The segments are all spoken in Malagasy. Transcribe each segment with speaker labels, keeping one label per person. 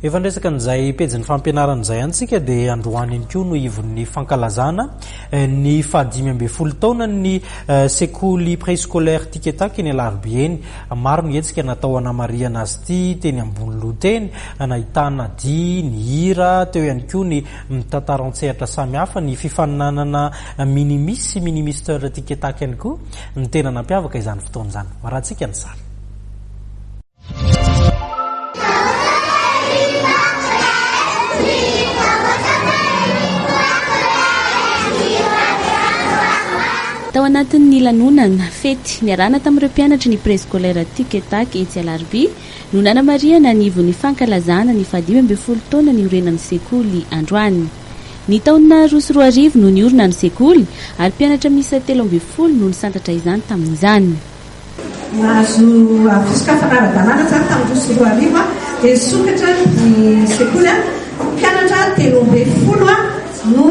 Speaker 1: Efa ndresaka n'izay pejin'ny fampianaran'izay antsika dia Androany ihany koa no ivon'ny fankalazana ny 5-10 taona ny sekoly préscolaire Tiketak eny Alarobia eny. Maro ny hetsika natao nanamarihana azy ity, teny Amboniloha teny, nahitana dihy, ny hira, teo ihany koa ny tantara an-tsehatra samihafa, ny fifaninana minimisteur Tiketak ihany koa ny tena nampiavaka izany fotoana izany. Marahantsika ny sary.
Speaker 2: Tao anatin'ny lanonana fety niarahana tamin'ireo mpianatra ny préscolaire Tiketak etsy Alarobia no nanamarihana ny ivon'ny fankalazana ny 5-10 taona ny orenan'ny sekoly Androany. Ny taona 2024 no niorina ny sekoly ary mpianatra miisa 13 no nisantatra izany tamin'izany.
Speaker 3: Nahazo fisikafana ara-dalàna zany tamin'ny 2024 dia sokatra ny sekoly mpianatra 13 no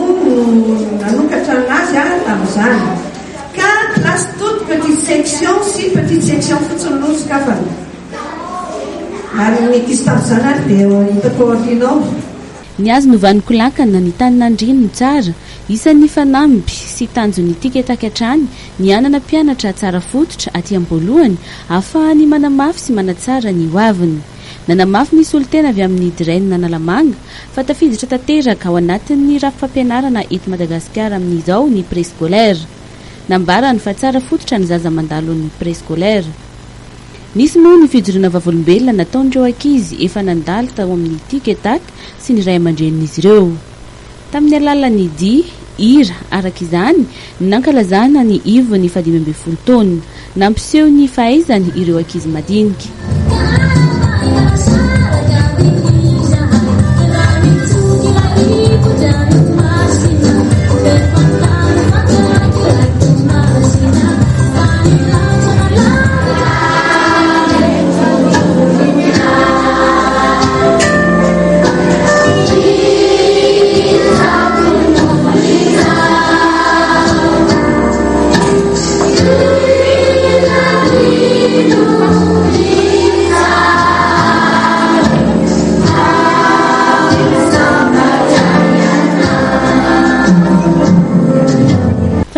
Speaker 3: nanokatra anazy tamin'izany. Classe toute petite section, si petite section fotsiny no sokafana. Ary nikisy tamin'izany ary dia hitako orianao.
Speaker 2: Ny azo novaniko lakana ny tanin'andrino tsara, isan'ny fanamby sy tanjon'ny Tiketak hatrany ny anana mpianatra tsara fototra aty Ambolohany ahafahany manamafy sy manatsara ny hoaviny. Nanamafy nisy olo-tena avy amin'ny dihy nanalamanga fa tafiditra tanteraka ao anatin'ny rafim-fampianarana eto Madagasikara amin'izao ny préscolaire. Nambarany fa tsara fototra ny zaza mandalo ny préscolaire. Nisy moa ny fijoroana vavolombelona nataon'ireo ankizy efa nandalo tao amin'ny Tiketak sy ny ray aman-drenin'izy ireo. Tamin'ny alalan'ny dihy, hira arak'izany nankalazana ny ivon'ny 5-10 taona, nampiseho ny fahaizany ireo ankizy madinika.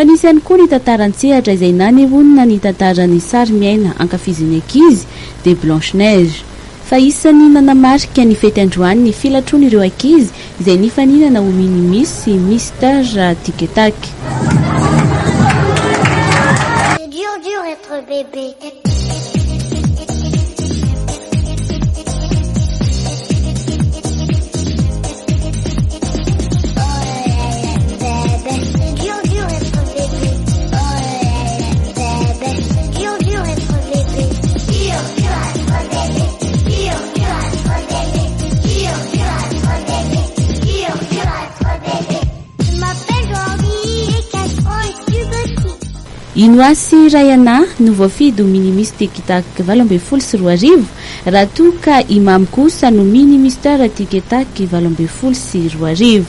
Speaker 2: Nisy ihany koa ny tantara an-tsehatra izay nanehonina ny tantaran'ny sary miaina ankafizin'ny ankizy de Blanche Neige. Fa isan'ny nanamarika ny fety Androany ny filatroany ireo ankizy izay nifaninana ho minimisy mystère Tiketak.
Speaker 4: C'est dur être bébé.
Speaker 2: Inoasy rayana no voafidy ho minimisy Tiketak 2024 raha toa ka imam kosa no minimisteur Tiketak 2024.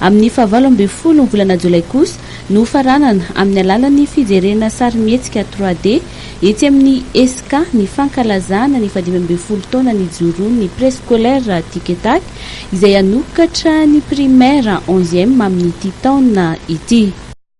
Speaker 2: Amin'ny 20 volana Jolay kosa no faranana amin'ny alalan'ny fijerena sary mihetsika 3D etsy amin'ny hetsika ny fankalazana ny 5-10 taona ny nijoroany préscolaire Tiketak izay anokatra ny primaire 11e amin'ity taona ity.